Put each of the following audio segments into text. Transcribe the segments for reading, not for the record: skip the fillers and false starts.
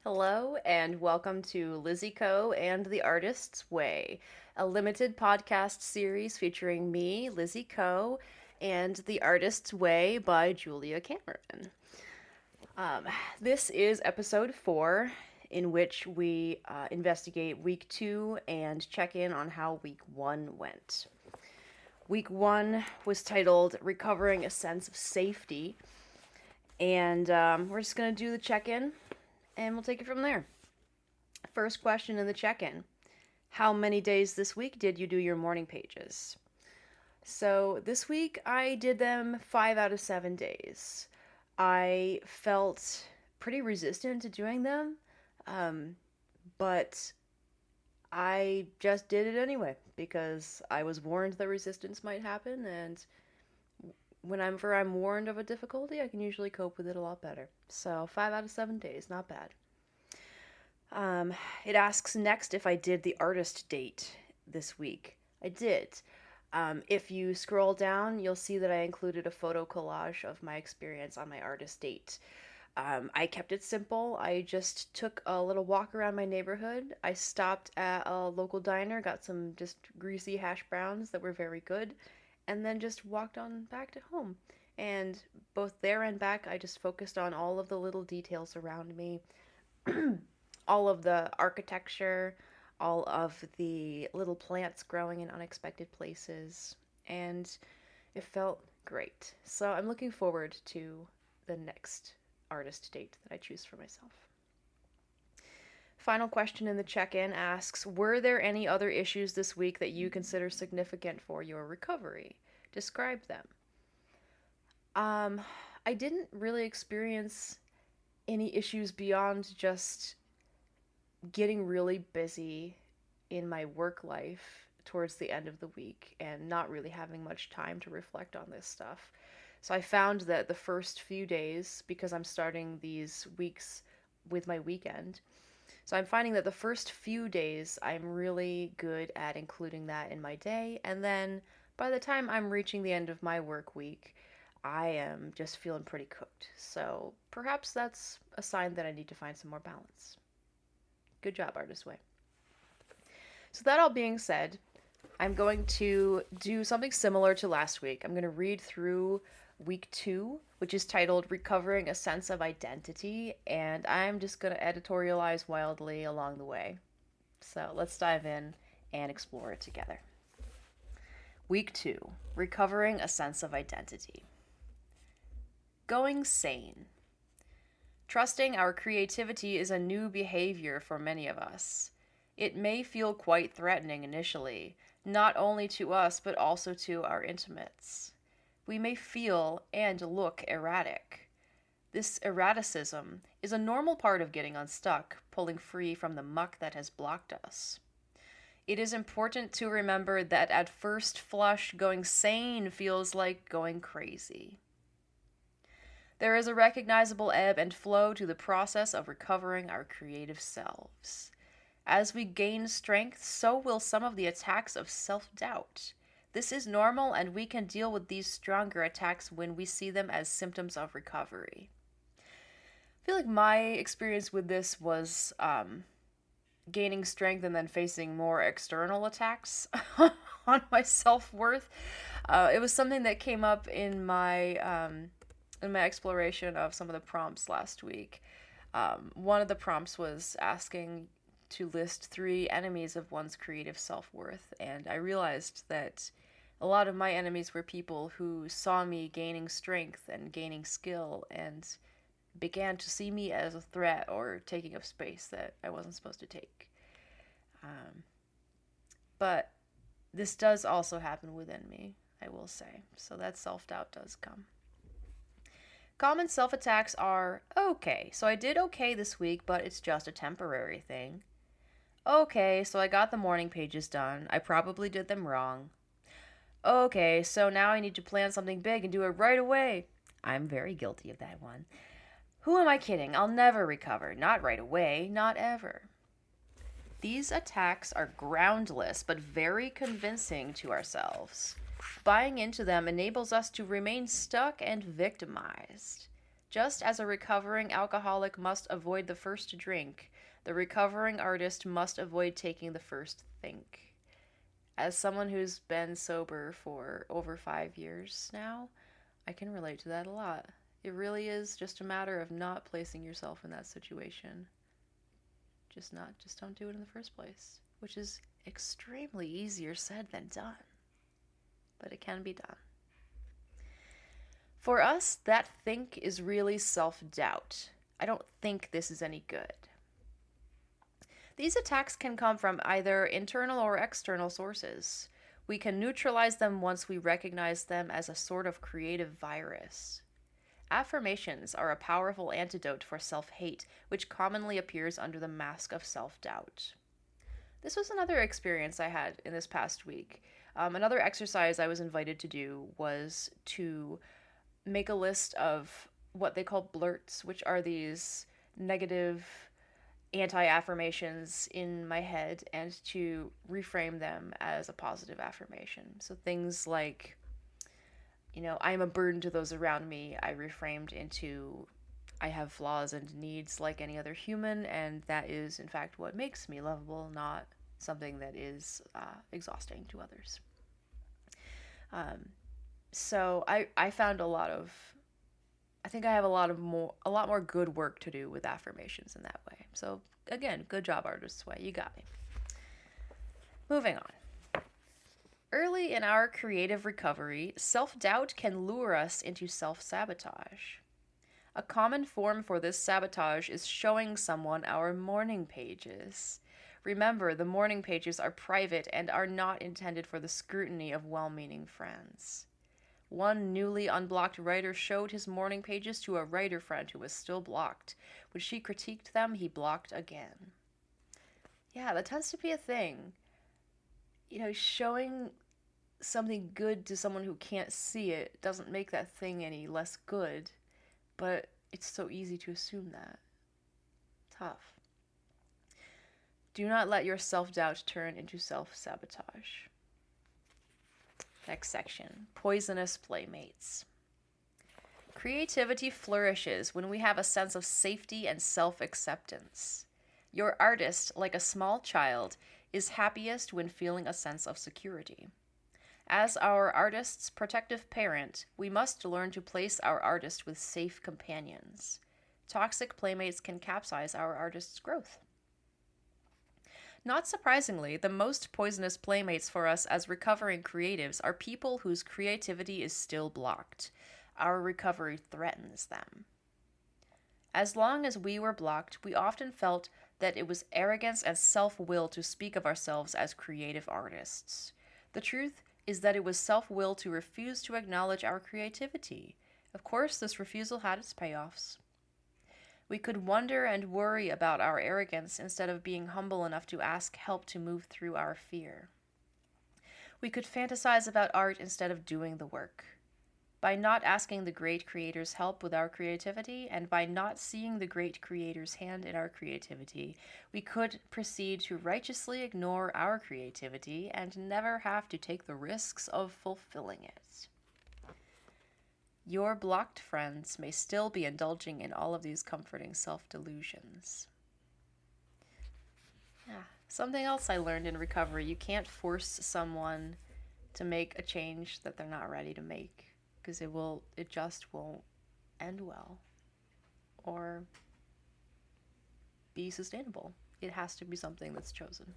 Hello, and welcome to Lizzy Co and the Artist's Way, a limited podcast series featuring me, Lizzy Co, and The Artist's Way by Julia Cameron. Um, this is episode 4, in which we investigate week 2 and check in on how week 1 went. Week 1 was titled Recovering a Sense of Safety, and we're just going to do the check in and we'll take it from there. First question in the check in: how many days this week did you do your morning pages? So this week I did them 5 out of 7 days. I felt pretty resistant to doing them, um, but I just did it anyway because I was warned that resistance might happen, and whenever I'm warned of a difficulty, I can usually cope with it a lot better. So 5 out of 7 days, not bad. Um, it asks next if I did the artist date this week. I did. If you scroll down, you'll see that I included a photo collage of my experience on my artist date. I kept it simple. I just took a little walk around my neighborhood. I stopped at a local diner, got some just greasy hash browns that were very good, and then just walked on back to home. And both there and back, I just focused on all of the little details around me, all of the architecture, all of the little plants growing in unexpected places, and it felt great. So I'm looking forward to the next artist date that I choose for myself. Final question in the check in asks: were there any other issues this week that you consider significant for your recovery? Describe them. Um, I didn't really experience any issues beyond just getting really busy in my work life towards the end of the week and not really having much time to reflect on this stuff. So I found that the first few days, because I'm starting these weeks with my weekend, so I'm finding that the first few days I'm really good at including that in my day, and then by the time I'm reaching the end of my work week, I am just feeling pretty cooked. So perhaps that's a sign that I need to find some more balance. Good job, Artist Way. So, that all being said, I'm going to do something similar to last week. I'm going to read through week 2, which is titled Recovering a Sense of Identity, and I'm just going to editorialize wildly along the way. So, let's dive in and explore it together. Week 2: Recovering a Sense of Identity. Going sane. Trusting our creativity is a new behavior for many of us. It may feel quite threatening initially, not only to us but also to our intimates. We may feel and look erratic. This erraticism is a normal part of getting unstuck, pulling free from the muck that has blocked us. It is important to remember that at first flush, going sane feels like going crazy. There is a recognizable ebb and flow to the process of recovering our creative selves. As we gain strength, so will some of the attacks of self-doubt. This is normal, and we can deal with these stronger attacks when we see them as symptoms of recovery. I feel like my experience with this was gaining strength and then facing more external attacks on my self-worth. It was something that came up in my exploration of some of the prompts last week. One of the prompts was asking to list 3 enemies of one's creative self-worth, and I realized that a lot of my enemies were people who saw me gaining strength and gaining skill and began to see me as a threat or taking up space that I wasn't supposed to take. But this does also happen within me, I will say, so that self-doubt does come. Common self-attacks are: okay, so I did okay this week, but it's just a temporary thing. Okay, so I got the morning pages done. I probably did them wrong. Okay, so now I need to plan something big and do it right away. I'm very guilty of that one. Who am I kidding? I'll never recover. Not right away, not ever. These attacks are groundless but very convincing to ourselves. Buying into them enables us to remain stuck and victimized. Just as a recovering alcoholic must avoid the first drink, the recovering artist must avoid taking the first think. As someone who's been sober for over 5 years now, I can relate to that a lot. It really is just a matter of not placing yourself in that situation. Just don't do it in the first place, which is extremely easier said than done. But it can be done. For us, that think is really self-doubt. I don't think this is any good. These attacks can come from either internal or external sources. We can neutralize them once we recognize them as a sort of creative virus. Affirmations are a powerful antidote for self-hate, which commonly appears under the mask of self-doubt. This was another experience I had in this past week. Another exercise I was invited to do was to make a list of what they call blurts, which are these negative anti-affirmations in my head, and to reframe them as a positive affirmation. So things like, I am a burden to those around me, I reframed into I have flaws and needs like any other human, and that is in fact what makes me lovable, not something that is exhausting to others. So I found I think I have a lot more good work to do with affirmations in that way. So again, good job, Artist's Way. You got me. Moving on. Early in our creative recovery, self-doubt can lure us into self-sabotage. A common form for this sabotage is showing someone our morning pages. Remember, the morning pages are private and are not intended for the scrutiny of well-meaning friends. One newly unblocked writer showed his morning pages to a writer friend who was still blocked. When she critiqued them, he blocked again. Yeah, that tends to be a thing. Showing something good to someone who can't see it doesn't make that thing any less good, but it's so easy to assume that. Tough. Do not let your self-doubt turn into self-sabotage. Next section, poisonous playmates. Creativity flourishes when we have a sense of safety and self-acceptance. Your artist, like a small child, is happiest when feeling a sense of security. As our artist's protective parent, we must learn to place our artist with safe companions. Toxic playmates can capsize our artist's growth. Not surprisingly, the most poisonous playmates for us as recovering creatives are people whose creativity is still blocked. Our recovery threatens them. As long as we were blocked, we often felt that it was arrogance and self-will to speak of ourselves as creative artists. The truth is that it was self-will to refuse to acknowledge our creativity. Of course, this refusal had its payoffs. We could wonder and worry about our arrogance instead of being humble enough to ask help to move through our fear. We could fantasize about art instead of doing the work. By not asking the great creator's help with our creativity, and by not seeing the great creator's hand in our creativity, we could proceed to righteously ignore our creativity and never have to take the risks of fulfilling it. Your blocked friends may still be indulging in all of these comforting self-delusions. Something else I learned in recovery: you can't force someone to make a change that they're not ready to make, because it just won't end well or be sustainable. It has to be something that's chosen.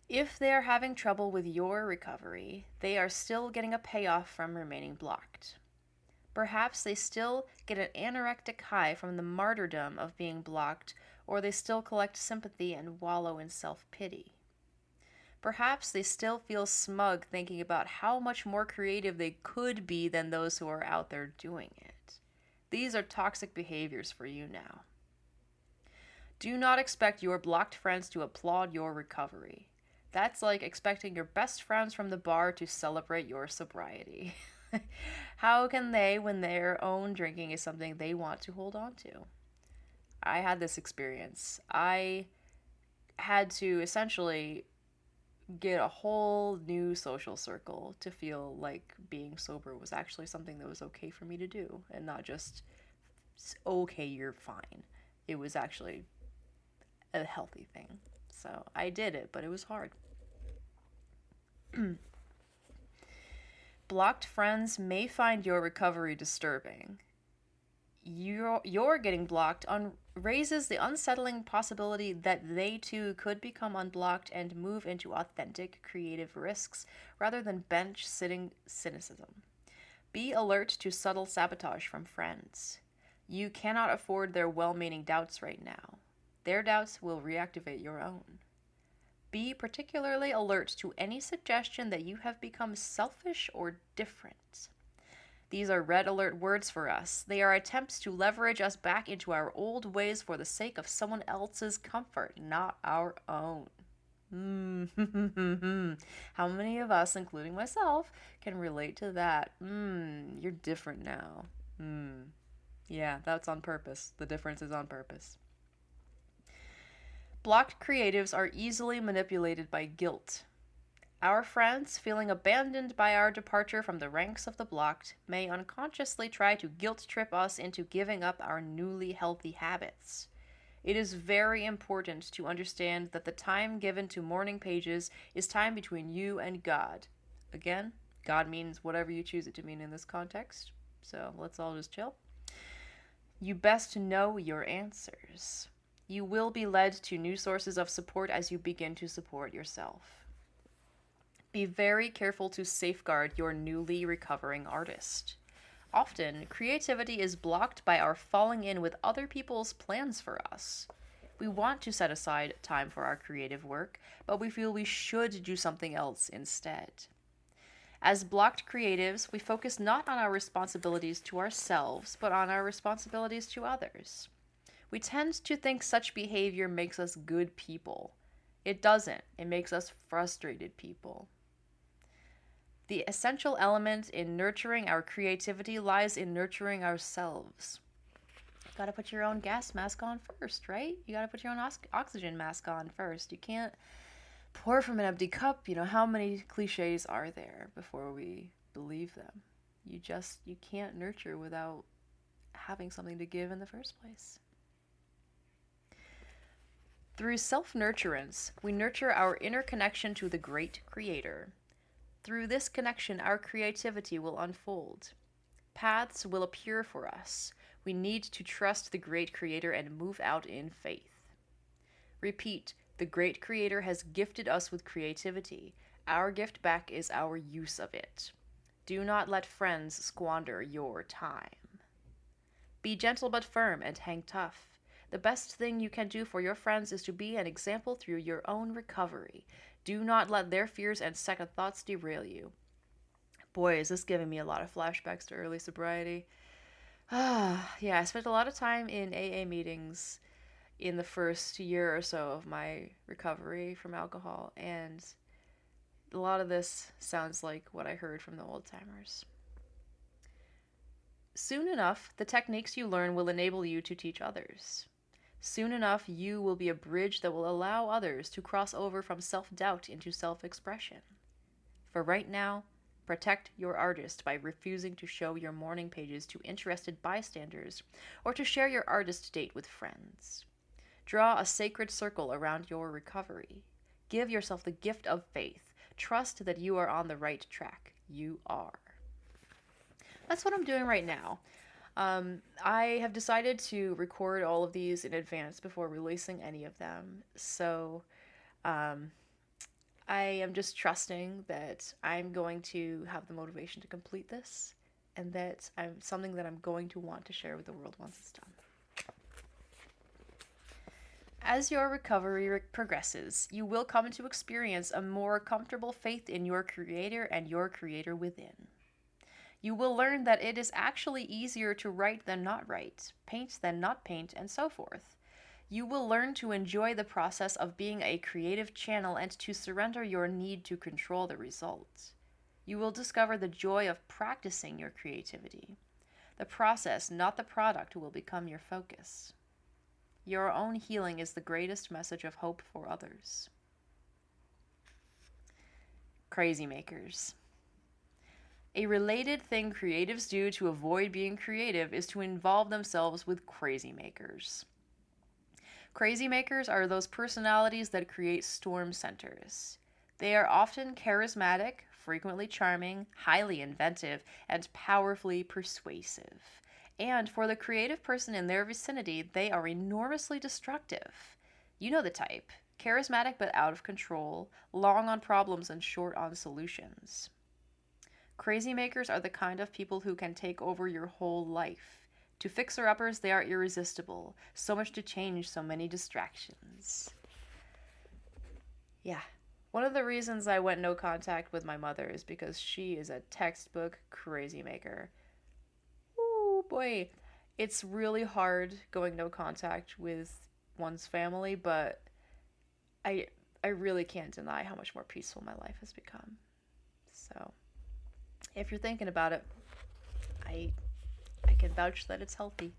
If they are having trouble with your recovery, they are still getting a payoff from remaining blocked. Perhaps they still get an anorectic high from the martyrdom of being blocked, or they still collect sympathy and wallow in self-pity. Perhaps they still feel smug thinking about how much more creative they could be than those who are out there doing it. These are toxic behaviors for you now. Do not expect your blocked friends to applaud your recovery. That's like expecting your best friends from the bar to celebrate your sobriety. How can they when their own drinking is something they want to hold on to? I had this experience. I had to essentially get a whole new social circle to feel like being sober was actually something that was okay for me to do and not just okay, you're fine. It was actually a healthy thing. So I did it, but it was hard. Blocked friends may find your recovery disturbing. Your getting blocked raises the unsettling possibility that they too could become unblocked and move into authentic creative risks rather than bench sitting cynicism. Be alert to subtle sabotage from friends. You cannot afford their well meaning doubts right now. Their doubts will reactivate your own. Be particularly alert to any suggestion that you have become selfish or different. These are red alert words for us. They are attempts to leverage us back into our old ways for the sake of someone else's comfort, not our own. How many of us, including myself, can relate to that? You're different now. Yeah, that's on purpose. The difference is on purpose. Blocked creatives are easily manipulated by guilt. Our friends, feeling abandoned by our departure from the ranks of the blocked, may unconsciously try to guilt trip us into giving up our newly healthy habits. It is very important to understand that the time given to morning pages is time between you and God. Again, God means whatever you choose it to mean in this context, so let's all just chill. You best know your answers. You will be led to new sources of support as you begin to support yourself. Be very careful to safeguard your newly recovering artist. Often, creativity is blocked by our falling in with other people's plans for us. We want to set aside time for our creative work, but we feel we should do something else instead. As blocked creatives, we focus not on our responsibilities to ourselves, but on our responsibilities to others. We tend to think such behavior makes us good people. It doesn't. It makes us frustrated people. The essential element in nurturing our creativity lies in nurturing ourselves. You gotta put your own gas mask on first, right? You gotta put your own oxygen mask on first. You can't pour from an empty cup. You know, how many cliches are there before we believe them? You can't nurture without having something to give in the first place. Through self-nurturance, we nurture our inner connection to the great creator. Through this connection, our creativity will unfold. Paths will appear for us. We need to trust the great creator and move out in faith. Repeat, the great creator has gifted us with creativity. Our gift back is our use of it. Do not let friends squander your time. Be gentle but firm and hang tough. The best thing you can do for your friends is to be an example through your own recovery. Do not let their fears and second thoughts derail you. Boy, is this giving me a lot of flashbacks to early sobriety. Yeah, I spent a lot of time in AA meetings in the first year or so of my recovery from alcohol, and a lot of this sounds like what I heard from the old timers. Soon enough, the techniques you learn will enable you to teach others. Soon enough, you will be a bridge that will allow others to cross over from self-doubt into self-expression. For right now, protect your artist by refusing to show your morning pages to interested bystanders or to share your artist date with friends. Draw a sacred circle around your recovery. Give yourself the gift of faith. Trust that you are on the right track. You are. That's what I'm doing right now. I have decided to record all of these in advance before releasing any of them. So I am just trusting that I'm going to have the motivation to complete this and that something that I'm going to want to share with the world once it's done. As your recovery progresses, you will come to experience a more comfortable faith in your creator and your creator within. You will learn that it is actually easier to write than not write, paint than not paint, and so forth. You will learn to enjoy the process of being a creative channel and to surrender your need to control the results. You will discover the joy of practicing your creativity. The process, not the product, will become your focus. Your own healing is the greatest message of hope for others. Crazy makers. A related thing creatives do to avoid being creative is to involve themselves with crazy makers. Crazy makers are those personalities that create storm centers. They are often charismatic, frequently charming, highly inventive, and powerfully persuasive. And for the creative person in their vicinity, they are enormously destructive. You know the type: charismatic but out of control, long on problems and short on solutions. Crazy makers are the kind of people who can take over your whole life. To fixer-uppers, they are irresistible. So much to change, so many distractions. Yeah. One of the reasons I went no contact with my mother is because she is a textbook crazy maker. Oh boy. It's really hard going no contact with one's family, but I I really can't deny how much more peaceful my life has become. So, if you're thinking about it, I I can vouch that it's healthy.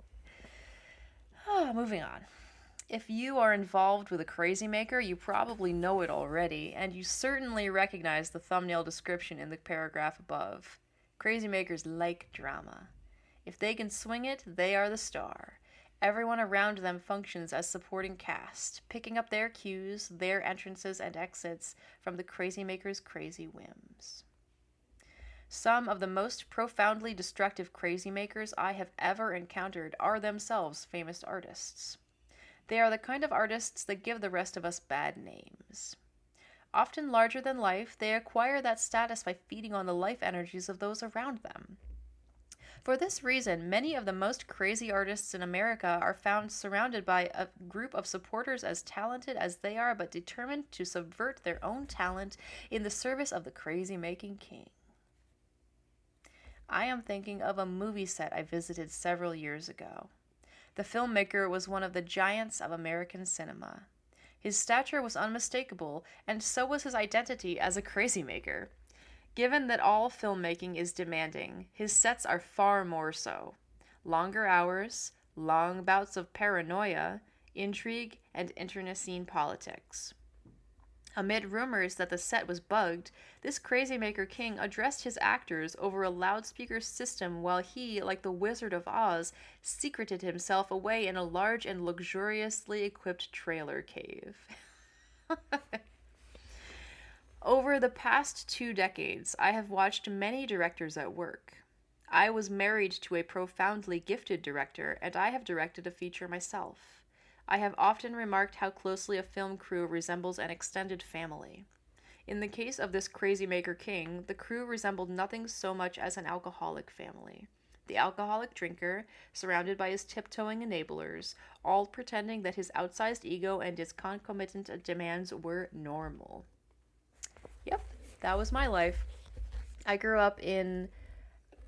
Moving on. If you are involved with a crazy maker, you probably know it already, and you certainly recognize the thumbnail description in the paragraph above. Crazy makers like drama. If they can swing it, they are the star. Everyone around them functions as supporting cast, picking up their cues, their entrances and exits from the crazy maker's crazy whims. Some of the most profoundly destructive crazy makers I have ever encountered are themselves famous artists. They are the kind of artists that give the rest of us bad names. Often larger than life, they acquire that status by feeding on the life energies of those around them. For this reason, many of the most crazy artists in America are found surrounded by a group of supporters as talented as they are, but determined to subvert their own talent in the service of the crazy making king. I am thinking of a movie set I visited several years ago. The filmmaker was one of the giants of American cinema. His stature was unmistakable, and so was his identity as a crazy maker. Given that all filmmaking is demanding, his sets are far more so. Longer hours, long bouts of paranoia, intrigue, and internecine politics. Amid rumors that the set was bugged, this crazy maker king addressed his actors over a loudspeaker system while he, like the Wizard of Oz, secreted himself away in a large and luxuriously equipped trailer cave. Over the past 2 decades, I have watched many directors at work. I was married to a profoundly gifted director, and I have directed a feature myself. I have often remarked how closely a film crew resembles an extended family. In the case of this crazy maker king, the crew resembled nothing so much as an alcoholic family. The alcoholic drinker, surrounded by his tiptoeing enablers, all pretending that his outsized ego and his concomitant demands were normal. Yep, that was my life. I grew up in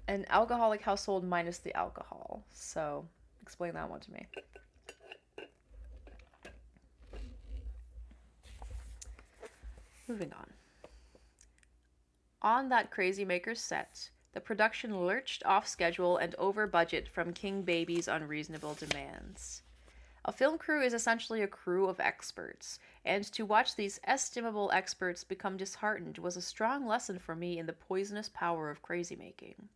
an alcoholic household minus the alcohol, so explain that one to me. Moving on. On that crazy maker's set, the production lurched off schedule and over budget from King Baby's unreasonable demands. A film crew is essentially a crew of experts, and to watch these estimable experts become disheartened was a strong lesson for me in the poisonous power of crazy making.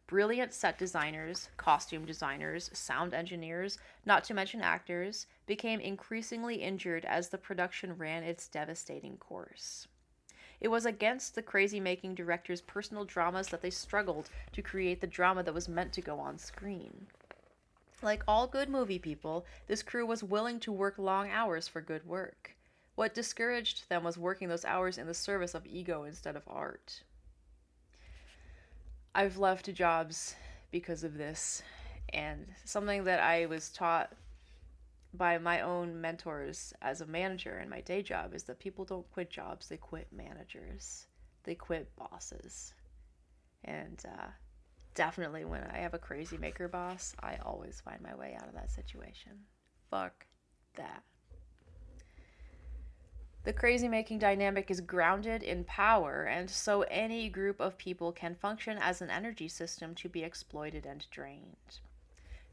Brilliant set designers, costume designers, sound engineers, not to mention actors, became increasingly injured as the production ran its devastating course. It was against the crazy making director's personal dramas that they struggled to create the drama that was meant to go on screen. Like all good movie people, this crew was willing to work long hours for good work. What discouraged them was working those hours in the service of ego instead of art. I've left jobs because of this, and something that I was taught by my own mentors as a manager in my day job is that people don't quit jobs, they quit managers. They quit bosses. And definitely when I have a crazy maker boss, I always find my way out of that situation. Fuck that. The crazy making dynamic is grounded in power, and so any group of people can function as an energy system to be exploited and drained.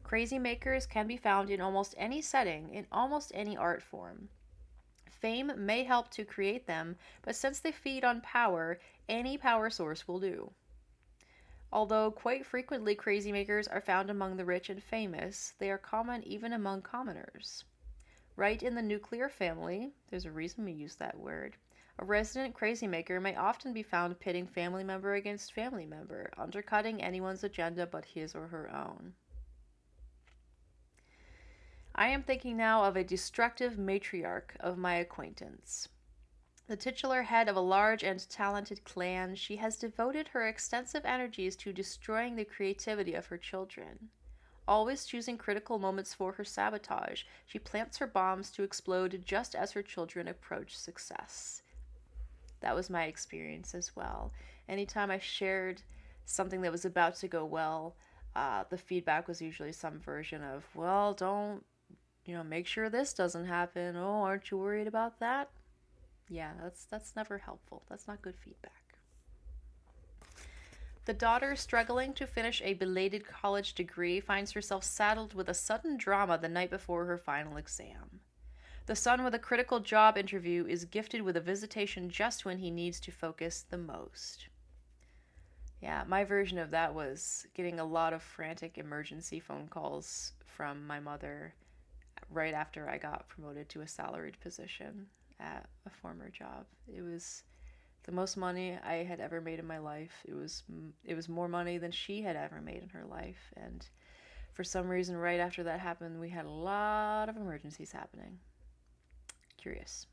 Crazy makers can be found in almost any setting, in almost any art form. Fame may help to create them, but since they feed on power, any power source will do. Although quite frequently crazy makers are found among the rich and famous, they are common even among commoners. Right in the nuclear family, there's a reason we use that word, a resident crazy maker may often be found pitting family member against family member, undercutting anyone's agenda but his or her own. I am thinking now of a destructive matriarch of my acquaintance. The titular head of a large and talented clan, she has devoted her extensive energies to destroying the creativity of her children. Always choosing critical moments for her sabotage, she plants her bombs to explode just as her children approach success. That was my experience as well. Anytime I shared something that was about to go well, the feedback was usually some version of, well, don't, make sure this doesn't happen. Oh, aren't you worried about that? Yeah, that's never helpful. That's not good feedback. The daughter, struggling to finish a belated college degree, finds herself saddled with a sudden drama the night before her final exam. The son, with a critical job interview, is gifted with a visitation just when he needs to focus the most. Yeah, my version of that was getting a lot of frantic emergency phone calls from my mother right after I got promoted to a salaried position at a former job. It was the most money I had ever made in my life. It was more money than she had ever made in her life, and for some reason right after that happened, we had a lot of emergencies happening. Curious.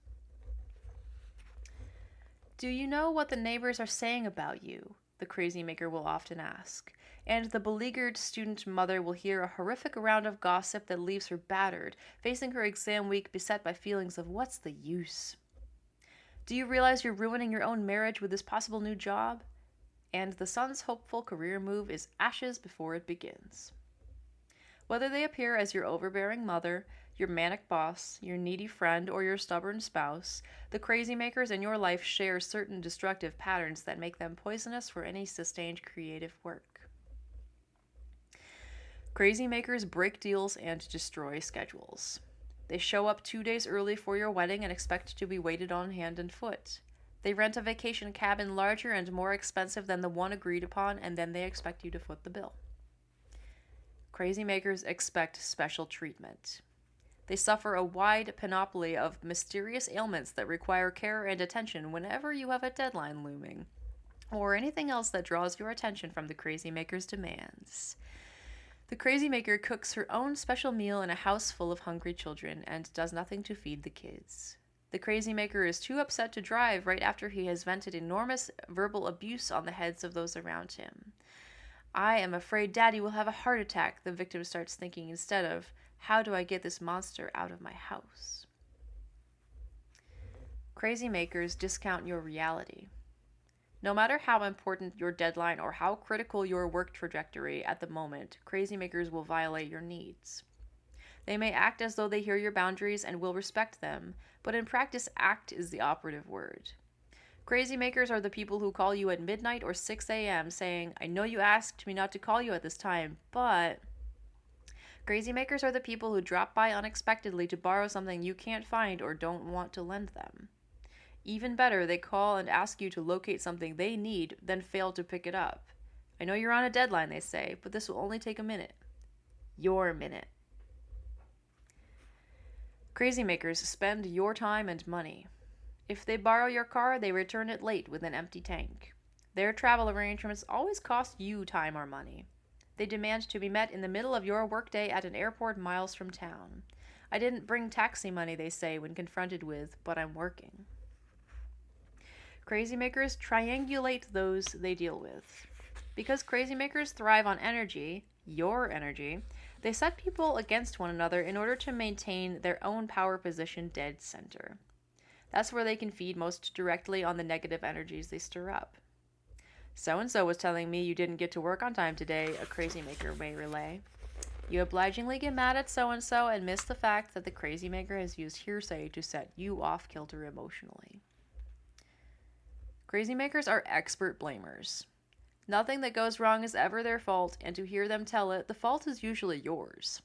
Do you know what the neighbors are saying about you? The crazy maker will often ask. And the beleaguered student mother will hear a horrific round of gossip that leaves her battered, facing her exam week beset by feelings of what's the use? Do you realize you're ruining your own marriage with this possible new job? And the son's hopeful career move is ashes before it begins. Whether they appear as your overbearing mother, your manic boss, your needy friend, or your stubborn spouse, the crazy makers in your life share certain destructive patterns that make them poisonous for any sustained creative work. Crazy makers break deals and destroy schedules. They show up 2 days early for your wedding and expect to be waited on hand and foot. They rent a vacation cabin larger and more expensive than the one agreed upon, and then they expect you to foot the bill. Crazy makers expect special treatment. They suffer a wide panoply of mysterious ailments that require care and attention whenever you have a deadline looming, or anything else that draws your attention from the crazy maker's demands. The crazy maker cooks her own special meal in a house full of hungry children and does nothing to feed the kids. The crazy maker is too upset to drive right after he has vented enormous verbal abuse on the heads of those around him. I am afraid Daddy will have a heart attack, the victim starts thinking instead of, how do I get this monster out of my house? Crazy makers discount your reality. No matter how important your deadline or how critical your work trajectory at the moment, crazy makers will violate your needs. They may act as though they hear your boundaries and will respect them, but in practice, act is the operative word. Crazy makers are the people who call you at midnight or 6 a.m. saying, I know you asked me not to call you at this time, but... Crazy makers are the people who drop by unexpectedly to borrow something you can't find or don't want to lend them. Even better, they call and ask you to locate something they need, then fail to pick it up. I know you're on a deadline, they say, but this will only take a minute. Your minute. Crazy makers spend your time and money. If they borrow your car, they return it late with an empty tank. Their travel arrangements always cost you time or money. They demand to be met in the middle of your workday at an airport miles from town. I didn't bring taxi money, they say when confronted with, but I'm working. Crazy makers triangulate those they deal with. Because crazy makers thrive on energy, your energy, they set people against one another in order to maintain their own power position dead center. That's where they can feed most directly on the negative energies they stir up. So-and-so was telling me you didn't get to work on time today, a crazy maker may relay. You obligingly get mad at so-and-so and miss the fact that the crazy maker has used hearsay to set you off kilter emotionally. Crazy makers are expert blamers. Nothing that goes wrong is ever their fault, and to hear them tell it, the fault is usually yours.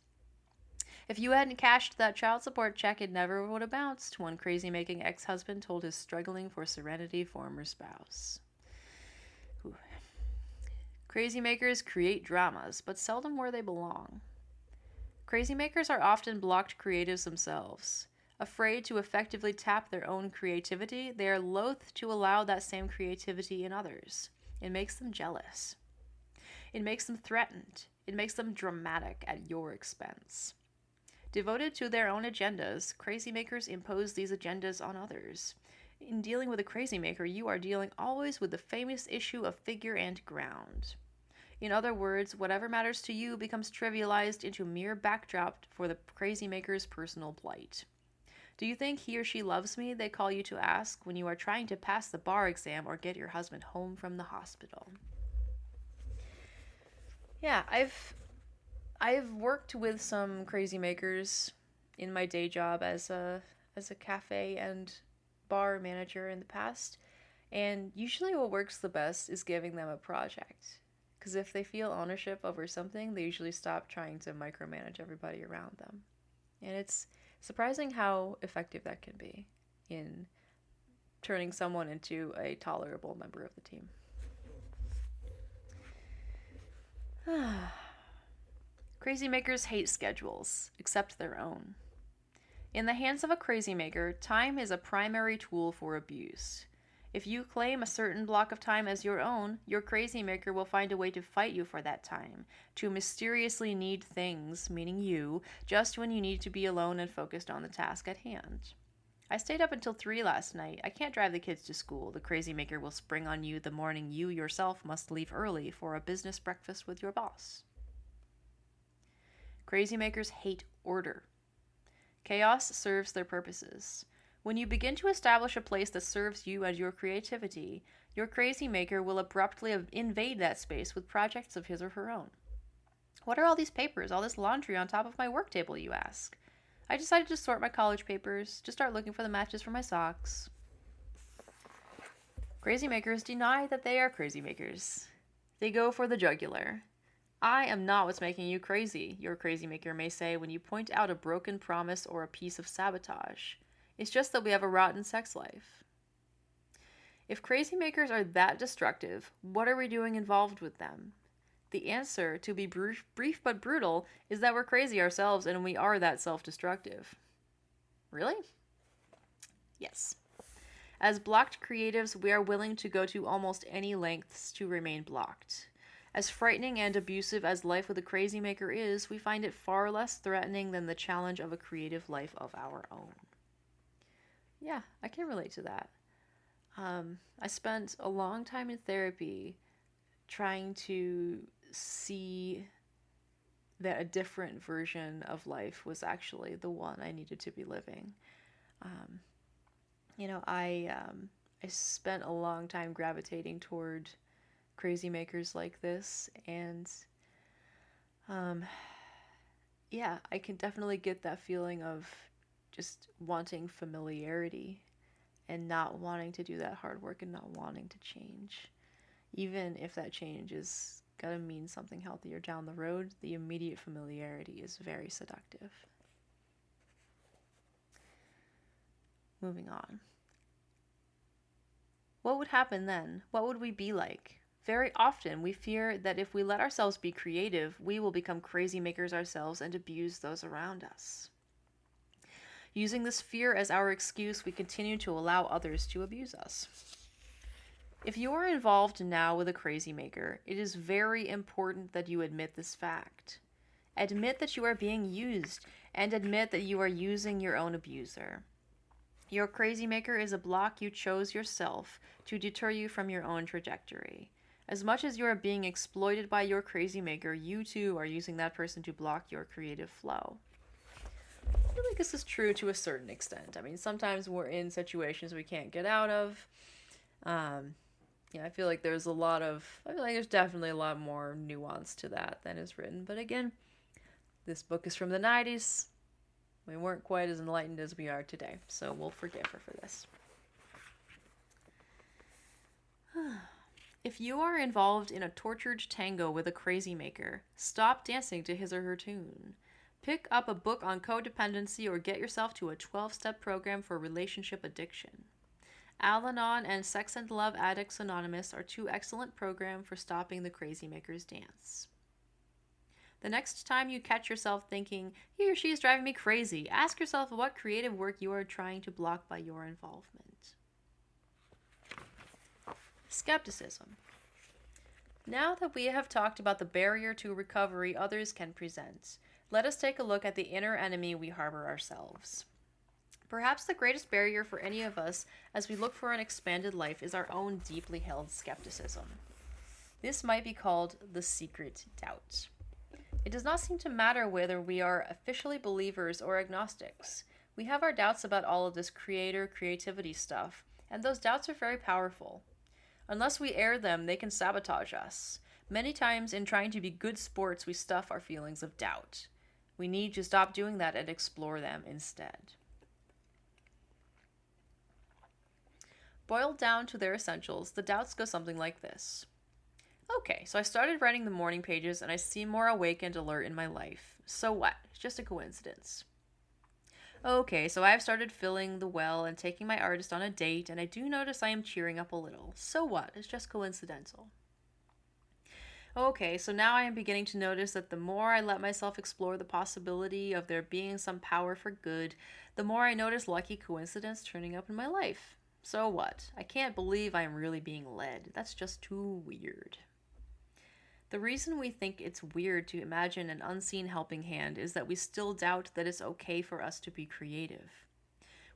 If you hadn't cashed that child support check, it never would have bounced, one crazy-making ex-husband told his struggling for serenity former spouse. Ooh. Crazy makers create dramas, but seldom where they belong. Crazy makers are often blocked creatives themselves. Afraid to effectively tap their own creativity, they are loath to allow that same creativity in others. It makes them jealous. It makes them threatened. It makes them dramatic at your expense. Devoted to their own agendas, crazy makers impose these agendas on others. In dealing with a crazy maker, you are dealing always with the famous issue of figure and ground. In other words, whatever matters to you becomes trivialized into mere backdrop for the crazy maker's personal plight. Do you think he or she loves me? They call you to ask when you are trying to pass the bar exam or get your husband home from the hospital. Yeah, I've worked with some crazy makers in my day job as a cafe and bar manager in the past, and usually what works the best is giving them a project. Because if they feel ownership over something, they usually stop trying to micromanage everybody around them. And it's surprising how effective that can be in turning someone into a tolerable member of the team. Crazy makers hate schedules, except their own. In the hands of a crazy maker, time is a primary tool for abuse. If you claim a certain block of time as your own, your crazy maker will find a way to fight you for that time, to mysteriously need things, meaning you, just when you need to be alone and focused on the task at hand. I stayed up until 3 last night. I can't drive the kids to school. The crazy maker will spring on you the morning you yourself must leave early for a business breakfast with your boss. Crazy makers hate order. Chaos serves their purposes. When you begin to establish a place that serves you and your creativity, your crazy maker will abruptly invade that space with projects of his or her own. What are all these papers, all this laundry on top of my work table, you ask? I decided to sort my college papers, to start looking for the matches for my socks. Crazy makers deny that they are crazy makers. They go for the jugular. I am not what's making you crazy, your crazy maker may say when you point out a broken promise or a piece of sabotage. It's just that we have a rotten sex life. If crazy makers are that destructive, what are we doing involved with them? The answer, to be brief but brutal, is that we're crazy ourselves and we are that self-destructive. Really? Yes. As blocked creatives, we are willing to go to almost any lengths to remain blocked. As frightening and abusive as life with a crazy maker is, we find it far less threatening than the challenge of a creative life of our own. Yeah, I can relate to that. I spent a long time in therapy trying to see that a different version of life was actually the one I needed to be living. I spent a long time gravitating toward crazy makers like this, and I can definitely get that feeling of just wanting familiarity and not wanting to do that hard work and not wanting to change. Even if that change is gonna mean something healthier down the road, the immediate familiarity is very seductive. Moving on. What would happen then? What would we be like? Very often, we fear that if we let ourselves be creative, we will become crazy makers ourselves and abuse those around us. Using this fear as our excuse, we continue to allow others to abuse us. If you are involved now with a crazy maker, it is very important that you admit this fact. Admit that you are being used, and admit that you are using your own abuser. Your crazy maker is a block you chose yourself to deter you from your own trajectory. As much as you are being exploited by your crazy maker, you too are using that person to block your creative flow. I feel like this is true to a certain extent. I mean, sometimes we're in situations we can't get out of. I feel like there's definitely a lot more nuance to that than is written. But again, this book is from the 90s. We weren't quite as enlightened as we are today, so we'll forgive her for this. If you are involved in a tortured tango with a crazy maker, stop dancing to his or her tune. Pick up a book on codependency or get yourself to a 12-step program for relationship addiction. Al-Anon and Sex and Love Addicts Anonymous are 2 excellent programs for stopping the crazy maker's dance. The next time you catch yourself thinking, he or she is driving me crazy, ask yourself what creative work you are trying to block by your involvement. Skepticism. Now that we have talked about the barrier to recovery others can present, let us take a look at the inner enemy we harbor ourselves. Perhaps the greatest barrier for any of us as we look for an expanded life is our own deeply held skepticism. This might be called the secret doubt. It does not seem to matter whether we are officially believers or agnostics. We have our doubts about all of this creativity stuff, and those doubts are very powerful. Unless we air them, they can sabotage us. Many times in trying to be good sports, we stuff our feelings of doubt. We need to stop doing that and explore them instead. Boiled down to their essentials, the doubts go something like this. Okay, so I started writing the morning pages and I seem more awake and alert in my life. So what? It's just a coincidence. Okay, so I've started filling the well and taking my artist on a date, and I do notice I am cheering up a little. So what? It's just coincidental. Okay, so now I am beginning to notice that the more I let myself explore the possibility of there being some power for good, the more I notice lucky coincidence turning up in my life. So what? I can't believe I am really being led. That's just too weird. The reason we think it's weird to imagine an unseen helping hand is that we still doubt that it's okay for us to be creative.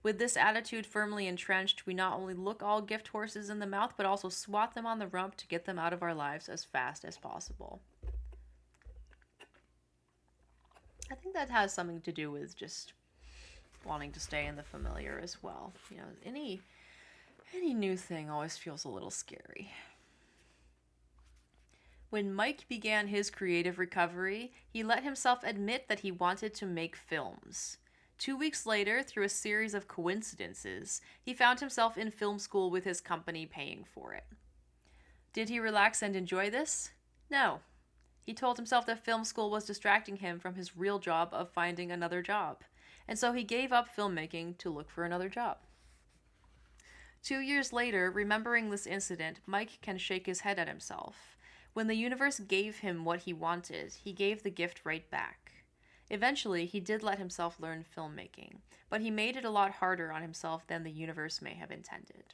With this attitude firmly entrenched, we not only look all gift horses in the mouth, but also swat them on the rump to get them out of our lives as fast as possible. I think that has something to do with just wanting to stay in the familiar as well. You know, any new thing always feels a little scary. When Mike began his creative recovery, he let himself admit that he wanted to make films. 2 weeks later, through a series of coincidences, he found himself in film school with his company paying for it. Did he relax and enjoy this? No. He told himself that film school was distracting him from his real job of finding another job, and so he gave up filmmaking to look for another job. 2 years later, remembering this incident, Mike can shake his head at himself. When the universe gave him what he wanted, he gave the gift right back. Eventually, he did let himself learn filmmaking, but he made it a lot harder on himself than the universe may have intended.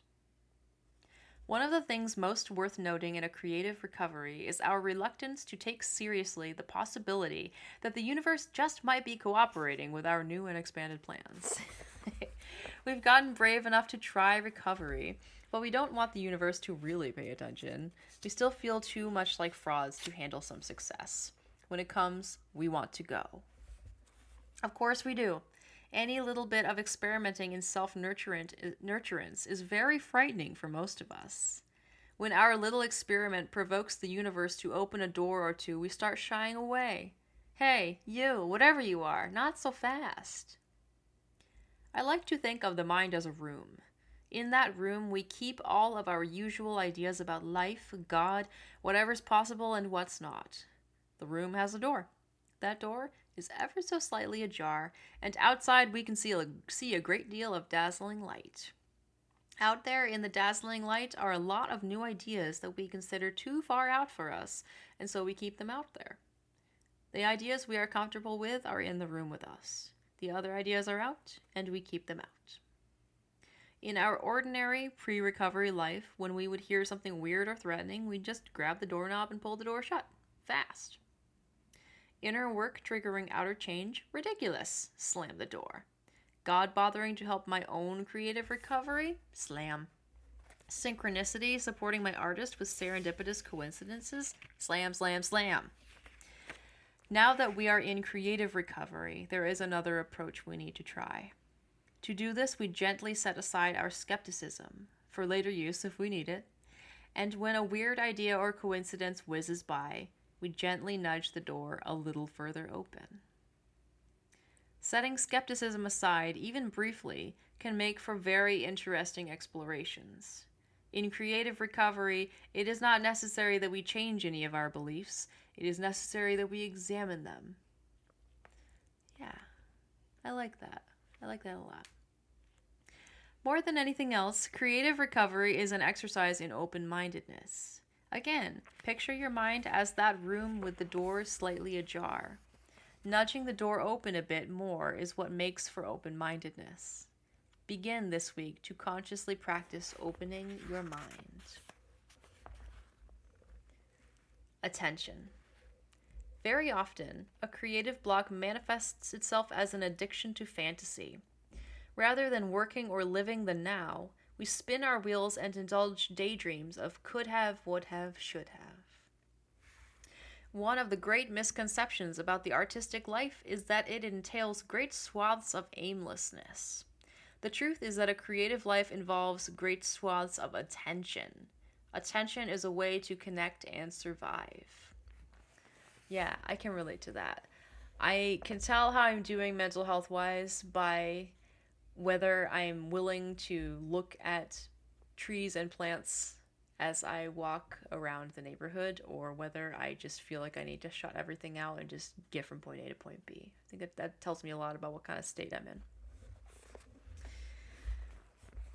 One of the things most worth noting in a creative recovery is our reluctance to take seriously the possibility that the universe just might be cooperating with our new and expanded plans. We've gotten brave enough to try recovery, but we don't want the universe to really pay attention. We still feel too much like frauds to handle some success. When it comes, we want to go. Of course we do. Any little bit of experimenting in self-nurturance is very frightening for most of us. When our little experiment provokes the universe to open a door or two, we start shying away. Hey, you, whatever you are, not so fast. I like to think of the mind as a room. In that room, we keep all of our usual ideas about life, God, whatever's possible and what's not. The room has a door. That door is ever so slightly ajar, and outside we can see a great deal of dazzling light. Out there in the dazzling light are a lot of new ideas that we consider too far out for us, and so we keep them out there. The ideas we are comfortable with are in the room with us. The other ideas are out, and we keep them out. In our ordinary pre-recovery life, when we would hear something weird or threatening, we'd just grab the doorknob and pull the door shut. Fast. Inner work triggering outer change? Ridiculous. Slam the door. God bothering to help my own creative recovery? Slam. Synchronicity supporting my artist with serendipitous coincidences? Slam, slam, slam. Now that we are in creative recovery, there is another approach we need to try. To do this, we gently set aside our skepticism, for later use if we need it, and when a weird idea or coincidence whizzes by, we gently nudge the door a little further open. Setting skepticism aside, even briefly, can make for very interesting explorations. In creative recovery, it is not necessary that we change any of our beliefs. It is necessary that we examine them. I like that. I like that a lot. More than anything else, creative recovery is an exercise in open mindedness. Again, picture your mind as that room with the door slightly ajar. Nudging the door open a bit more is what makes for open mindedness. Begin this week to consciously practice opening your mind. Attention. Very often, a creative block manifests itself as an addiction to fantasy. Rather than working or living the now, we spin our wheels and indulge daydreams of could have, would have, should have. One of the great misconceptions about the artistic life is that it entails great swaths of aimlessness. The truth is that a creative life involves great swaths of attention. Attention is a way to connect and survive. Yeah, I can relate to that. I can tell how I'm doing mental health wise by whether I'm willing to look at trees and plants as I walk around the neighborhood, or whether I just feel like I need to shut everything out and just get from point A to point B. I think that tells me a lot about what kind of state I'm in.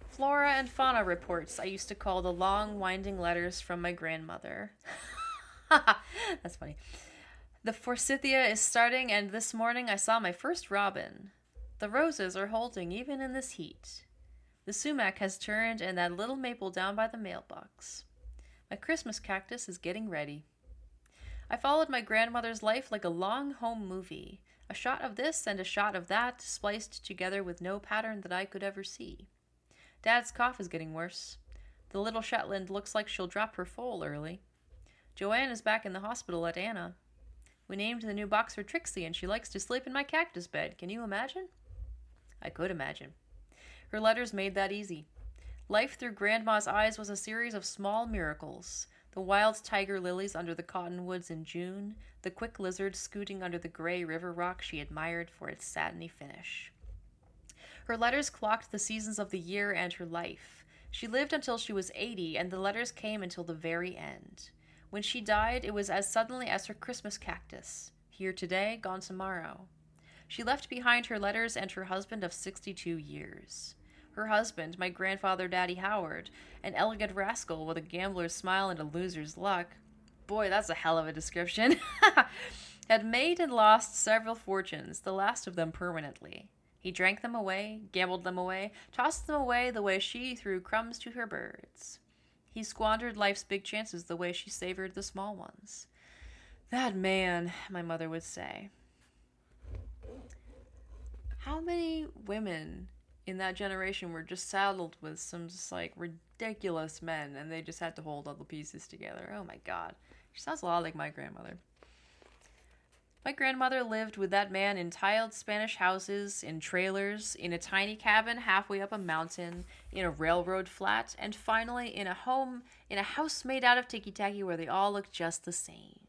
Flora and fauna reports I used to call the long, winding letters from my grandmother. That's funny. The forsythia is starting, and this morning I saw my first robin. The roses are holding even in this heat. The sumac has turned, and that little maple down by the mailbox. My Christmas cactus is getting ready. I followed my grandmother's life like a long home movie, a shot of this and a shot of that, spliced together with no pattern that I could ever see. Dad's cough is getting worse. The little Shetland looks like she'll drop her foal early. Joanne is back in the hospital at Anna. We named the new boxer Trixie, and she likes to sleep in my cactus bed. Can you imagine? I could imagine. Her letters made that easy. Life through Grandma's eyes was a series of small miracles. The wild tiger lilies under the cottonwoods in June, the quick lizard scooting under the gray river rock she admired for its satiny finish. Her letters clocked the seasons of the year and her life. She lived until she was 80, and the letters came until the very end. When she died, it was as suddenly as her Christmas cactus. Here today, gone tomorrow. She left behind her letters and her husband of 62 years. Her husband, my grandfather Daddy Howard, an elegant rascal with a gambler's smile and a loser's luck. Boy, that's a hell of a description. Had made and lost several fortunes, the last of them permanently. He drank them away, gambled them away, tossed them away the way she threw crumbs to her birds. He squandered life's big chances the way she savored the small ones. That man, my mother would say. How many women in that generation were just saddled with some just like ridiculous men, and they just had to hold all the pieces together? Oh my God. She sounds a lot like my grandmother. My grandmother lived with that man in tiled Spanish houses, in trailers, in a tiny cabin halfway up a mountain, in a railroad flat, and finally in a house made out of ticky-tacky where they all look just the same.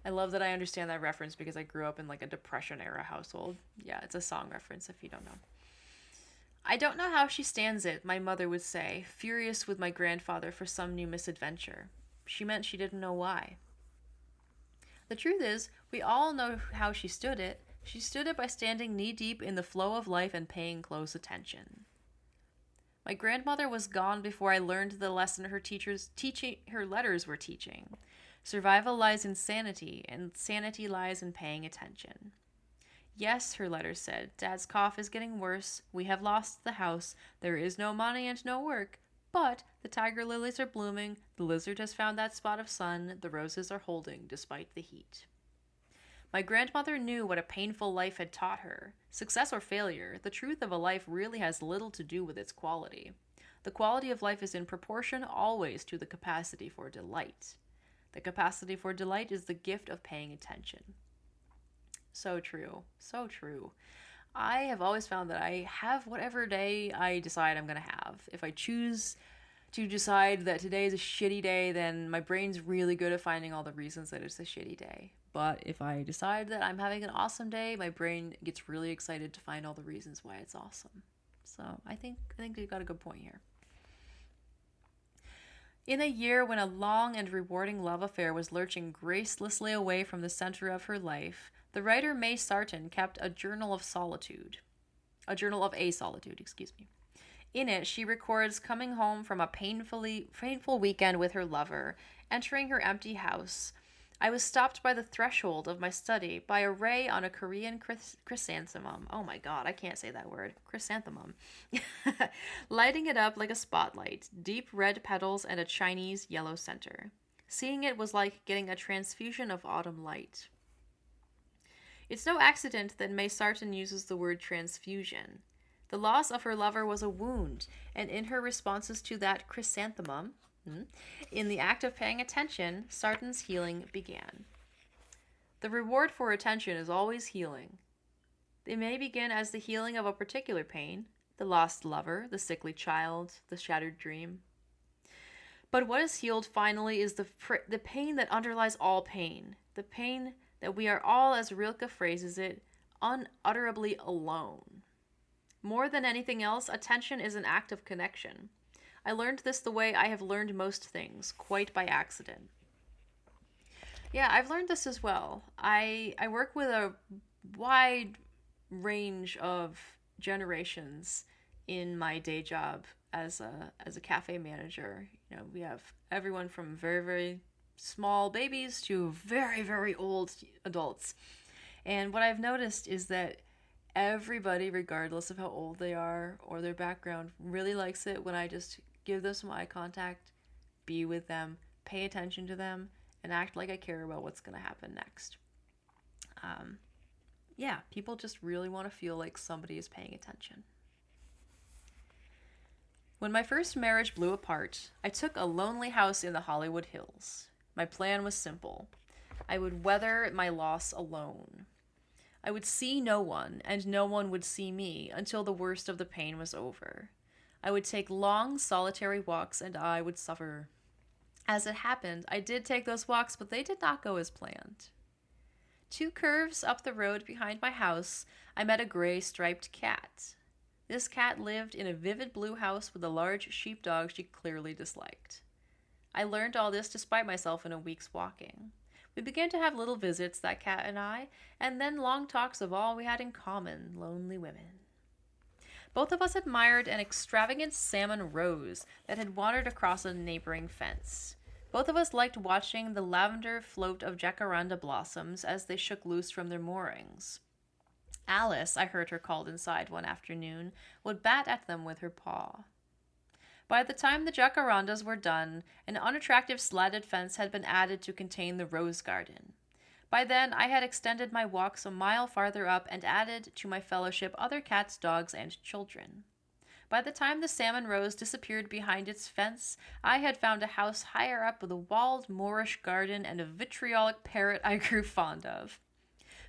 I love that I understand that reference because I grew up in like a Depression-era household. Yeah, it's a song reference if you don't know. I don't know how she stands it, my mother would say, furious with my grandfather for some new misadventure. She meant she didn't know why. The truth is, we all know how she stood it. She stood it by standing knee-deep in the flow of life and paying close attention. My grandmother was gone before I learned the lesson her letters were teaching. Survival lies in sanity, and sanity lies in paying attention. Yes, her letters said, Dad's cough is getting worse, we have lost the house, there is no money and no work, but the tiger lilies are blooming, the lizard has found that spot of sun, the roses are holding despite the heat. My grandmother knew what a painful life had taught her. Success or failure, the truth of a life really has little to do with its quality. The quality of life is in proportion always to the capacity for delight. The capacity for delight is the gift of paying attention. So true. So true. I have always found that I have whatever day I decide I'm going to have. If I choose to decide that today is a shitty day, then my brain's really good at finding all the reasons that it's a shitty day. But if I decide that I'm having an awesome day, my brain gets really excited to find all the reasons why it's awesome. So I think you've got a good point here. In a year when a long and rewarding love affair was lurching gracelessly away from the center of her life, The writer May Sarton kept a journal of solitude. A journal of a solitude, excuse me. In it, she records coming home from a painful weekend with her lover, entering her empty house. I was stopped by the threshold of my study by a ray on a Korean chrysanthemum. Oh my god, I can't say that word. Chrysanthemum. Lighting it up like a spotlight, deep red petals and a Chinese yellow center. Seeing it was like getting a transfusion of autumn light. It's no accident that May Sarton uses the word transfusion. The loss of her lover was a wound, and in her responses to that chrysanthemum, in the act of paying attention, Sarton's healing began. The reward for attention is always healing. It may begin as the healing of a particular pain, the lost lover, the sickly child, the shattered dream. But what is healed finally is the pain that underlies all pain, the pain that we are all, as Rilke phrases it, unutterably alone. More than anything else, attention is an act of connection. I learned this the way I have learned most things, quite by accident. Yeah, I've learned this as well. I work with a wide range of generations in my day job as a cafe manager. You know, we have everyone from very, very small babies to very, very old adults. And what I've noticed is that everybody, regardless of how old they are or their background, really likes it when I just give them some eye contact, be with them, pay attention to them, and act like I care about what's going to happen next. Yeah, people just really want to feel like somebody is paying attention. When my first marriage blew apart, I took a lonely house in the Hollywood Hills. My plan was simple. I would weather my loss alone. I would see no one, and no one would see me until the worst of the pain was over. I would take long, solitary walks, and I would suffer. As it happened, I did take those walks, but they did not go as planned. 2 curves up the road behind my house, I met a gray striped cat. This cat lived in a vivid blue house with a large sheepdog she clearly disliked. I learned all this despite myself in a week's walking. We began to have little visits, that cat and I, and then long talks of all we had in common, lonely women. Both of us admired an extravagant salmon rose that had wandered across a neighboring fence. Both of us liked watching the lavender float of jacaranda blossoms as they shook loose from their moorings. Alice, I heard her called inside one afternoon, would bat at them with her paw. By the time the jacarandas were done, an unattractive slatted fence had been added to contain the rose garden. By then, I had extended my walks a mile farther up and added to my fellowship other cats, dogs, and children. By the time the salmon rose disappeared behind its fence, I had found a house higher up with a walled Moorish garden and a vitriolic parrot I grew fond of.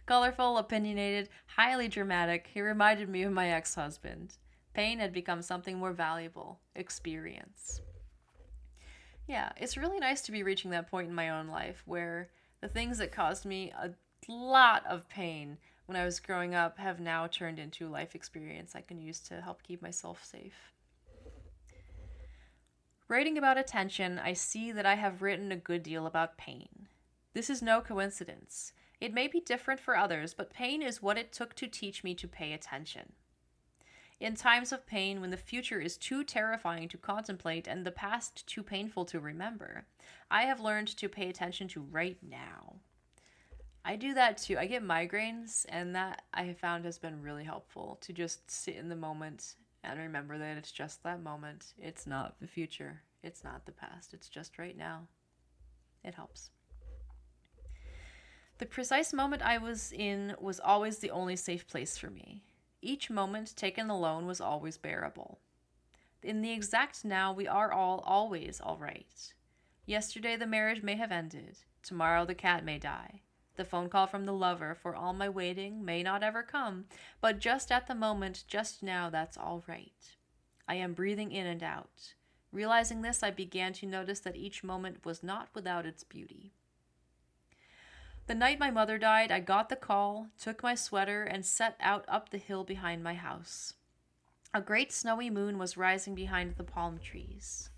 Colorful, opinionated, highly dramatic, he reminded me of my ex-husband. Pain had become something more valuable. Experience. Yeah, it's really nice to be reaching that point in my own life where the things that caused me a lot of pain when I was growing up have now turned into life experience I can use to help keep myself safe. Writing about attention, I see that I have written a good deal about pain. This is no coincidence. It may be different for others, but pain is what it took to teach me to pay attention. In times of pain, when the future is too terrifying to contemplate and the past too painful to remember, I have learned to pay attention to right now. I do that too. I get migraines, and that I have found has been really helpful to just sit in the moment and remember that it's just that moment. It's not the future. It's not the past. It's just right now. It helps. The precise moment I was in was always the only safe place for me. Each moment taken alone was always bearable. In the exact now, we are all always all right. Yesterday the marriage may have ended. Tomorrow the cat may die. The phone call from the lover, for all my waiting, may not ever come, but just at the moment, just now, that's all right. I am breathing in and out. Realizing this, I began to notice that each moment was not without its beauty. The night my mother died, I got the call, took my sweater, and set out up the hill behind my house. A great snowy moon was rising behind the palm trees.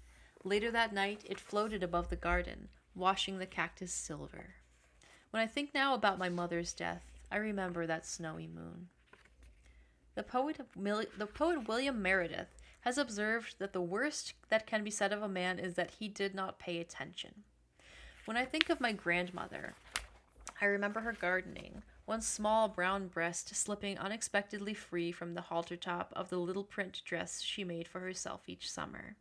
Later that night, it floated above the garden, washing the cactus silver. When I think now about my mother's death, I remember that snowy moon. The poet William Meredith has observed that the worst that can be said of a man is that he did not pay attention. When I think of my grandmother, I remember her gardening, one small brown breast slipping unexpectedly free from the halter top of the little print dress she made for herself each summer.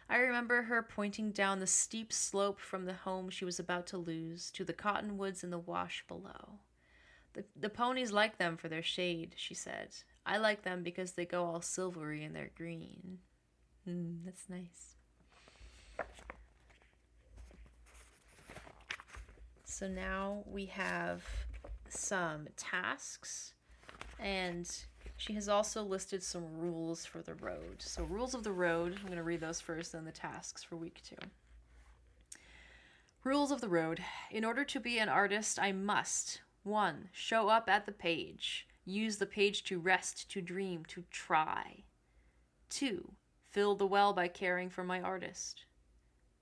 I remember her pointing down the steep slope from the home she was about to lose to the cottonwoods in the wash below. The ponies like them for their shade, she said. I like them because they go all silvery in their green. That's nice. So now we have some tasks, and she has also listed some rules for the road. So, rules of the road, I'm going to read those first, then the tasks for week 2. Rules of the road. In order to be an artist, I must 1. Show up at the page. Use the page to rest, to dream, to try. 2. Fill the well by caring for my artist.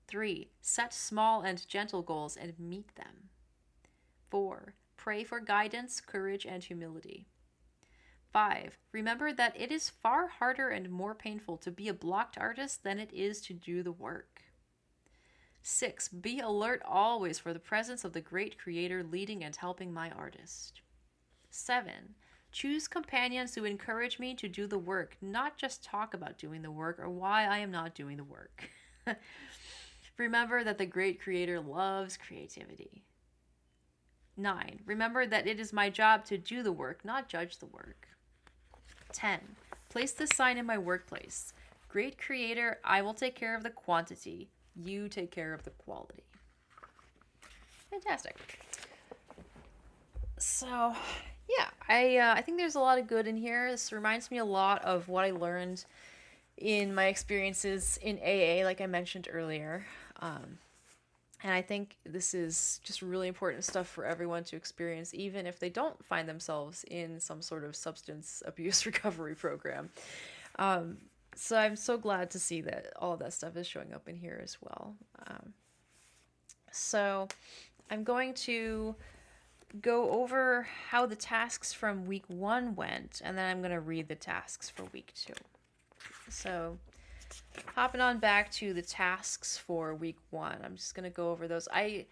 3. Set small and gentle goals and meet them. 4. Pray for guidance, courage, and humility. 5. Remember that it is far harder and more painful to be a blocked artist than it is to do the work. 6. Be alert always for the presence of the great creator leading and helping my artist. 7. Choose companions who encourage me to do the work, not just talk about doing the work or why I am not doing the work. Remember that the great creator loves creativity. 9. Remember that it is my job to do the work, not judge the work. 10. Place this sign in my workplace. Great creator, I will take care of the quantity. You take care of the quality. Fantastic. So, yeah, I think there's a lot of good in here. This reminds me a lot of what I learned in my experiences in AA, like I mentioned earlier. And I think this is just really important stuff for everyone to experience, even if they don't find themselves in some sort of substance abuse recovery program. So I'm so glad to see that all of that stuff is showing up in here as well. So I'm going to go over how the tasks from week 1 went, and then I'm going to read the tasks for week 2. So hopping on back to the tasks for week 1, I'm just going to go over those. I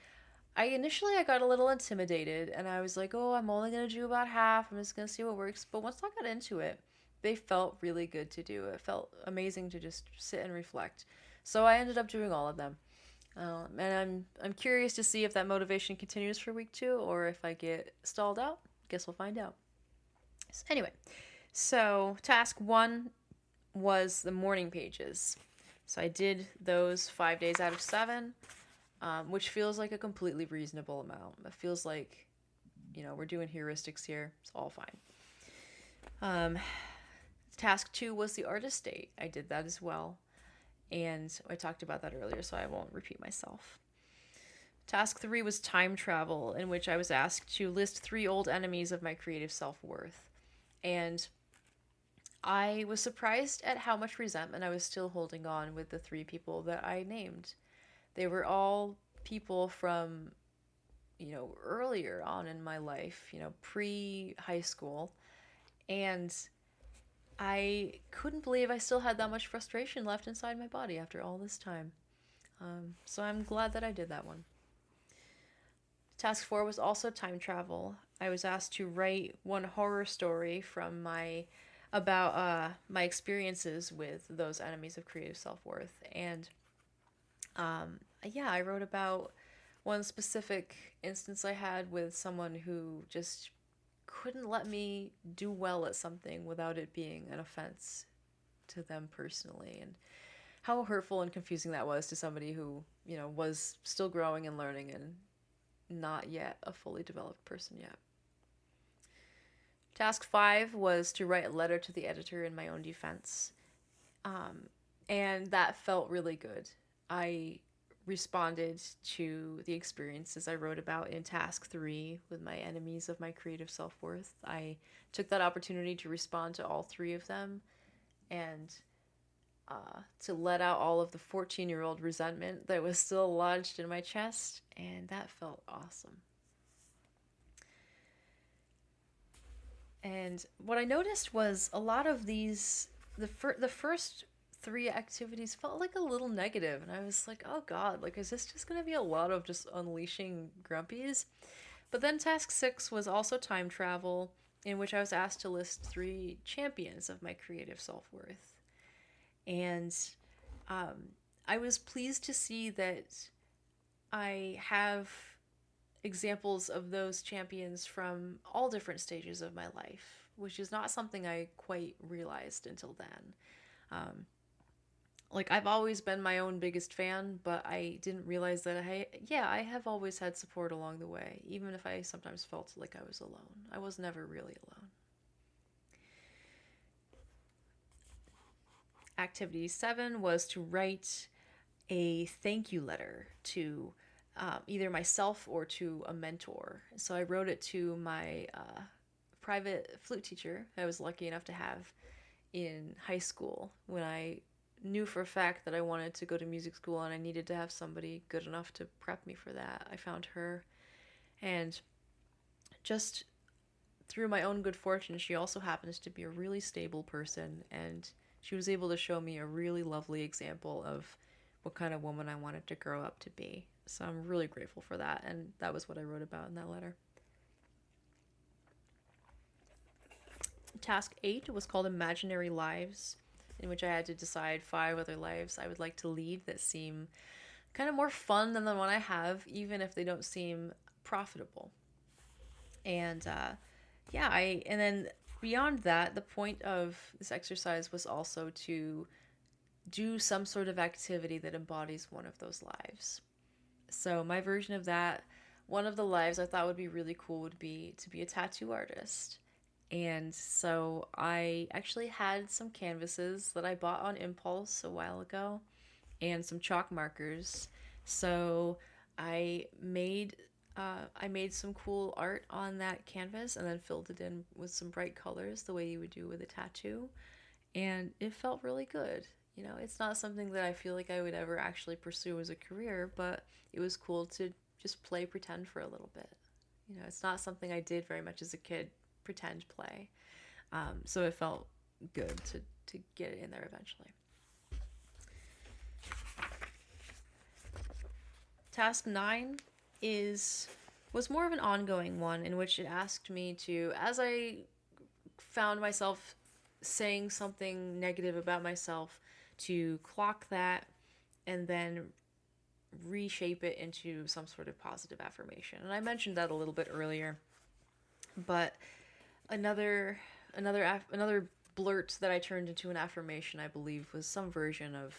initially got a little intimidated, and I was like, oh, I'm only going to do about half. I'm just going to see what works. But once I got into it, they felt really good to do. It felt amazing to just sit and reflect. So I ended up doing all of them. And I'm curious to see if that motivation continues for week 2 or if I get stalled out. Guess we'll find out. Anyway, so task 1 was the morning pages. So I did those 5 days out of 7, which feels like a completely reasonable amount. It feels like, we're doing heuristics here. It's all fine. Task 2 was the artist date. I did that as well. And I talked about that earlier, so I won't repeat myself. Task 3 was time travel, in which I was asked to list 3 old enemies of my creative self-worth. And I was surprised at how much resentment I was still holding on with the 3 people that I named. They were all people from, earlier on in my life, pre-high school. And I couldn't believe I still had that much frustration left inside my body after all this time. So I'm glad that I did that one. Task 4 was also time travel. I was asked to write one horror story from about my experiences with those enemies of creative self-worth. And I wrote about one specific instance I had with someone who just couldn't let me do well at something without it being an offense to them personally, and how hurtful and confusing that was to somebody who, was still growing and learning and not yet a fully developed person yet. Task 5 was to write a letter to the editor in my own defense. And that felt really good. I responded to the experiences I wrote about in task 3 with my enemies of my creative self-worth. I took that opportunity to respond to all 3 of them and to let out all of the 14-year-old resentment that was still lodged in my chest, and that felt awesome. And what I noticed was a lot of these, the first three activities felt like a little negative, and I was like, oh god, like is this just going to be a lot of just unleashing grumpies? But then task 6 was also time travel, in which I was asked to list 3 champions of my creative self-worth. And um, I was pleased to see that I have examples of those champions from all different stages of my life, which is not something I quite realized until then. Um, like I've always been my own biggest fan, but I didn't realize that I have always had support along the way, even if I sometimes felt like I was alone. I was never really alone. Activity 7 was to write a thank you letter to either myself or to a mentor. So I wrote it to my private flute teacher I was lucky enough to have in high school when I knew for a fact that I wanted to go to music school and I needed to have somebody good enough to prep me for that. I found her, and just through my own good fortune, she also happens to be a really stable person, and she was able to show me a really lovely example of what kind of woman I wanted to grow up to be. So I'm really grateful for that, and that was what I wrote about in that letter. Task 8 was called Imaginary Lives, in which I had to decide 5 other lives I would like to lead that seem kind of more fun than the one I have, even if they don't seem profitable. And and then beyond that, the point of this exercise was also to do some sort of activity that embodies one of those lives. So my version of that, one of the lives I thought would be really cool would be to be a tattoo artist. And so I actually had some canvases that I bought on impulse a while ago and some chalk markers. So I made some cool art on that canvas and then filled it in with some bright colors the way you would do with a tattoo. And it felt really good. You know, it's not something that I feel like I would ever actually pursue as a career, but it was cool to just play pretend for a little bit. You know, it's not something I did very much as a kid, pretend play. So it felt good to get it in there eventually. Task 9 was more of an ongoing one in which it asked me to, as I found myself saying something negative about myself, to clock that and then reshape it into some sort of positive affirmation. And I mentioned that a little bit earlier, but another blurt that I turned into an affirmation, I believe, was some version of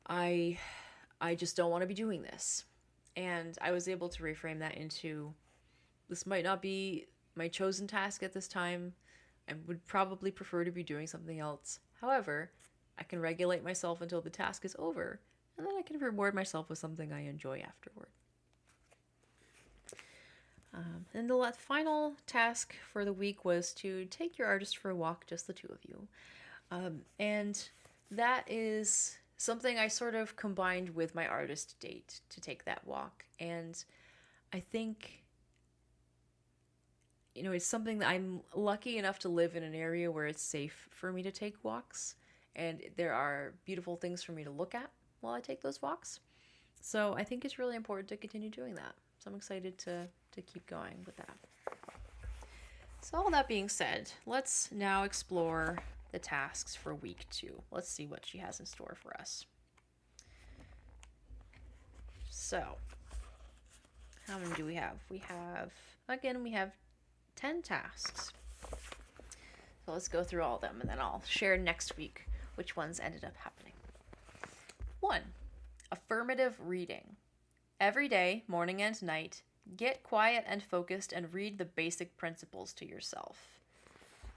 I I just don't want to be doing this. And I was able to reframe that into this might not be my chosen task at this time. I would probably prefer to be doing something else. However, I can regulate myself until the task is over, and then I can reward myself with something I enjoy afterward. And the final task for the week was to take your artist for a walk, just the two of you. And that is something I sort of combined with my artist date to take that walk. And I think, you know, it's something that I'm lucky enough to live in an area where it's safe for me to take walks. And there are beautiful things for me to look at while I take those walks. So I think it's really important to continue doing that. So I'm excited to keep going with that. So all that being said, let's now explore the tasks for week 2. Let's see what she has in store for us. So, how many do we have? We have 10 tasks. So let's go through all of them, and then I'll share next week which ones ended up happening. 1. Affirmative reading. Every day, morning and night, get quiet and focused and read the basic principles to yourself.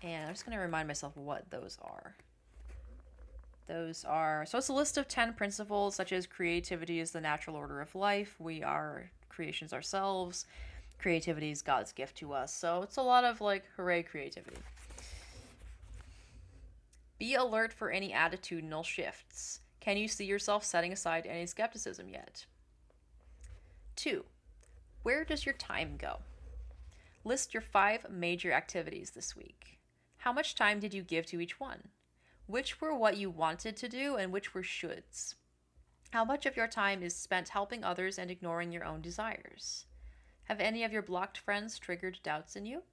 And I'm just going to remind myself what those are. So it's a list of 10 principles, such as creativity is the natural order of life, we are creations ourselves, creativity is God's gift to us. So it's a lot of like, hooray, creativity. Be alert for any attitudinal shifts. Can you see yourself setting aside any skepticism yet? 2. Where does your time go? List your 5 major activities this week. How much time did you give to each one? Which were what you wanted to do and which were shoulds? How much of your time is spent helping others and ignoring your own desires? Have any of your blocked friends triggered doubts in you?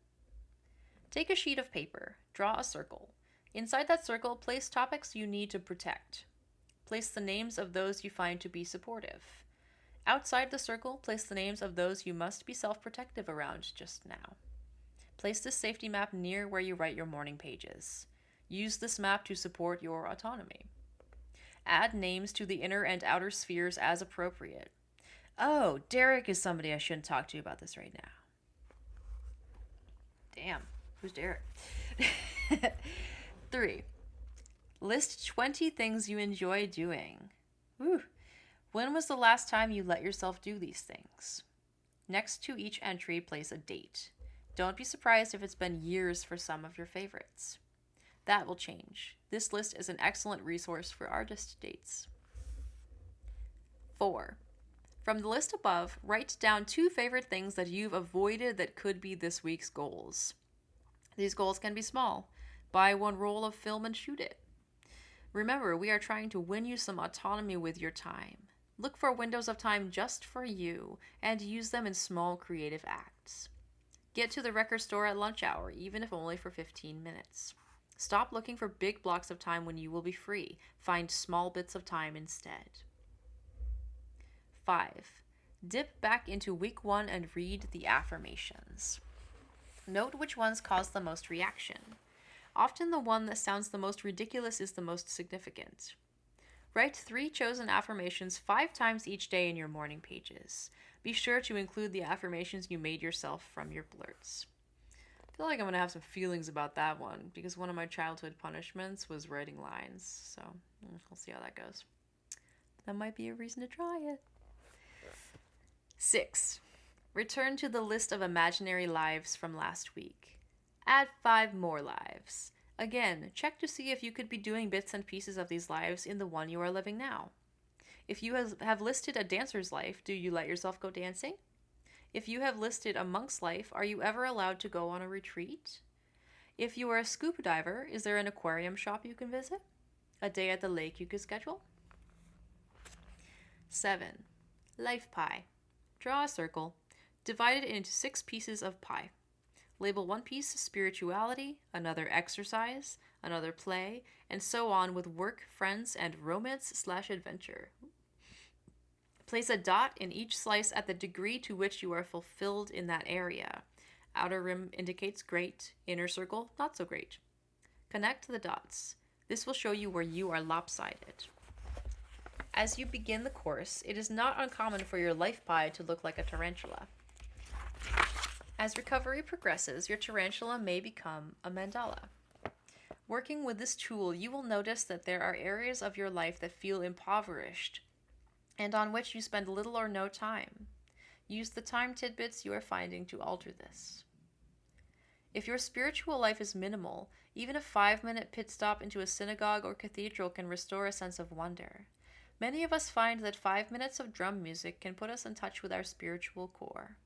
Take a sheet of paper, draw a circle. Inside that circle, place topics you need to protect. Place the names of those you find to be supportive. Outside the circle, place the names of those you must be self-protective around just now. Place this safety map near where you write your morning pages. Use this map to support your autonomy. Add names to the inner and outer spheres as appropriate. Oh, Derek is somebody I shouldn't talk to about this right now. Damn, who's Derek? 3. List 20 things you enjoy doing. Whew. When was the last time you let yourself do these things? Next to each entry, place a date. Don't be surprised if it's been years for some of your favorites. That will change. This list is an excellent resource for artist dates. 4. From the list above, write down 2 favorite things that you've avoided that could be this week's goals. These goals can be small. Buy 1 roll of film and shoot it. Remember, we are trying to win you some autonomy with your time. Look for windows of time just for you and use them in small creative acts. Get to the record store at lunch hour, even if only for 15 minutes. Stop looking for big blocks of time when you will be free. Find small bits of time instead. 5. Dip back into week 1 and read the affirmations. Note which ones cause the most reaction. Often the one that sounds the most ridiculous is the most significant. Write 3 chosen affirmations 5 times each day in your morning pages. Be sure to include the affirmations you made yourself from your blurts. I feel like I'm going to have some feelings about that one because one of my childhood punishments was writing lines. So we'll see how that goes. That might be a reason to try it. 6. Return to the list of imaginary lives from last week. Add 5 more lives. Again, check to see if you could be doing bits and pieces of these lives in the one you are living now. If you have listed a dancer's life, do you let yourself go dancing? If you have listed a monk's life, are you ever allowed to go on a retreat? If you are a scuba diver, is there an aquarium shop you can visit? A day at the lake you could schedule? 7. Life pie. Draw a circle. Divide it into 6 pieces of pie. Label one piece spirituality, another exercise, another play, and so on with work, friends, and romance/adventure. Place a dot in each slice at the degree to which you are fulfilled in that area. Outer rim indicates great, inner circle not so great. Connect the dots. This will show you where you are lopsided. As you begin the course, it is not uncommon for your life pie to look like a tarantula. As recovery progresses, your tarantula may become a mandala. Working with this tool, you will notice that there are areas of your life that feel impoverished and on which you spend little or no time. Use the time tidbits you are finding to alter this. If your spiritual life is minimal, even a 5-minute pit stop into a synagogue or cathedral can restore a sense of wonder. Many of us find that 5 minutes of drum music can put us in touch with our spiritual core.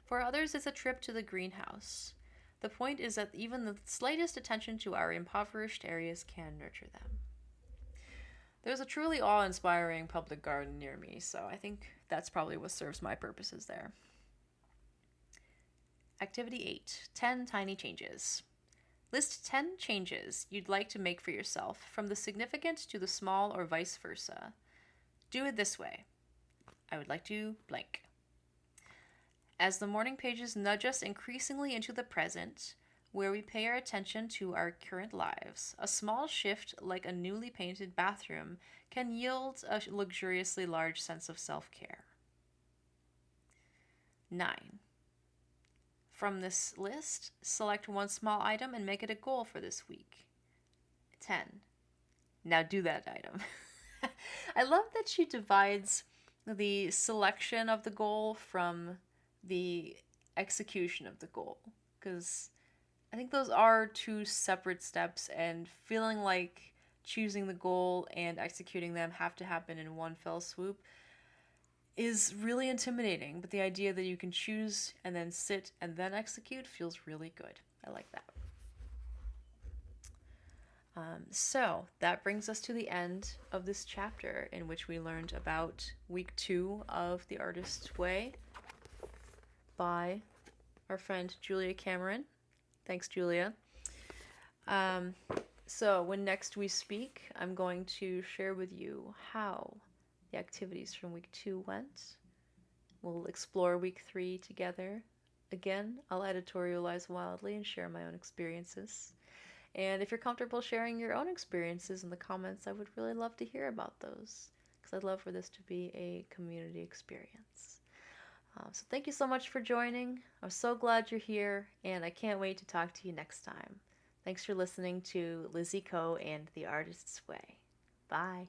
For others, it's a trip to the greenhouse. The point is that even the slightest attention to our impoverished areas can nurture them. There's a truly awe-inspiring public garden near me, so I think that's probably what serves my purposes there. Activity 8. 10 tiny changes. List 10 changes you'd like to make for yourself, from the significant to the small or vice versa. Do it this way. I would like to blank. As the morning pages nudge us increasingly into the present, where we pay our attention to our current lives, a small shift like a newly painted bathroom can yield a luxuriously large sense of self-care. 9. From this list, select one small item and make it a goal for this week. 10. Now do that item. I love that she divides the selection of the goal from the execution of the goal, because I think those are 2 separate steps, and feeling like choosing the goal and executing them have to happen in one fell swoop is really intimidating, but the idea that you can choose and then sit and then execute feels really good. I like that. So that brings us to the end of this chapter in which we learned about week 2 of The Artist's Way by our friend Julia Cameron. Thanks, Julia. So when next we speak, I'm going to share with you how the activities from week 2 went. We'll explore week 3 together. Again, I'll editorialize wildly and share my own experiences. And if you're comfortable sharing your own experiences in the comments, I would really love to hear about those, because I'd love for this to be a community experience. So thank you so much for joining. I'm so glad you're here, and I can't wait to talk to you next time. Thanks for listening to Lizzy Co and The Artist's Way. Bye.